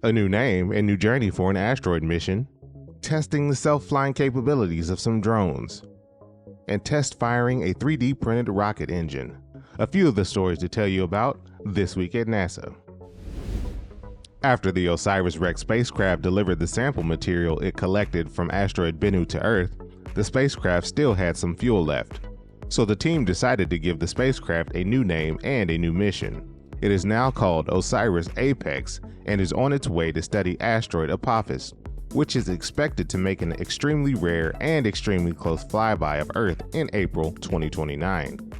a new name and new journey for an asteroid mission, testing the self-flying capabilities of some drones, and test firing a 3D printed rocket engine. A few of the stories to tell you about this week at NASA. After the OSIRIS-REx spacecraft delivered the sample material it collected from asteroid Bennu to Earth, the spacecraft still had some fuel left. So the team decided to give the spacecraft a new name and a new mission. It is now called OSIRIS-APEX and is on its way to study asteroid Apophis, which is expected to make an extremely rare and extremely close flyby of Earth in April 2029.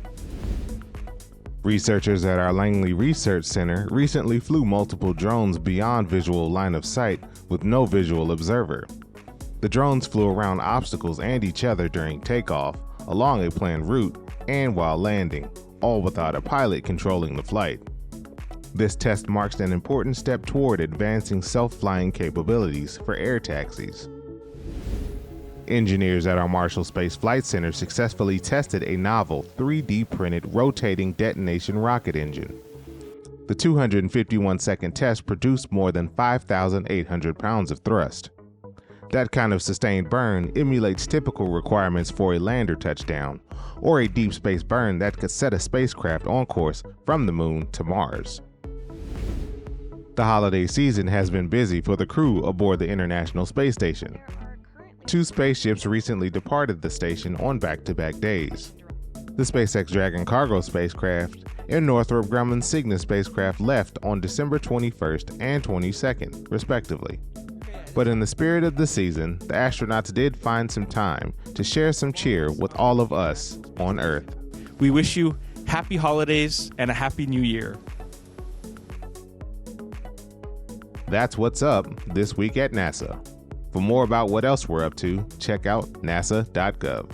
Researchers at our Langley Research Center recently flew multiple drones beyond visual line of sight with no visual observer. The drones flew around obstacles and each other during takeoff, along a planned route, and while landing, all without a pilot controlling the flight. This test marks an important step toward advancing self-flying capabilities for air taxis. Engineers at our Marshall Space Flight Center successfully tested a novel 3D printed rotating detonation rocket engine. The 251-second test produced more than 5,800 pounds of thrust. That kind of sustained burn emulates typical requirements for a lander touchdown, or a deep space burn that could set a spacecraft on course from the moon to Mars. The holiday season has been busy for the crew aboard the International Space Station. 2 spaceships recently departed the station on back-to-back days. The SpaceX Dragon cargo spacecraft and Northrop Grumman Cygnus spacecraft left on December 21st and 22nd, respectively. But in the spirit of the season, the astronauts did find some time to share some cheer with all of us on Earth. We wish you happy holidays and a happy new year. That's what's up this week at NASA. For more about what else we're up to, check out nasa.gov.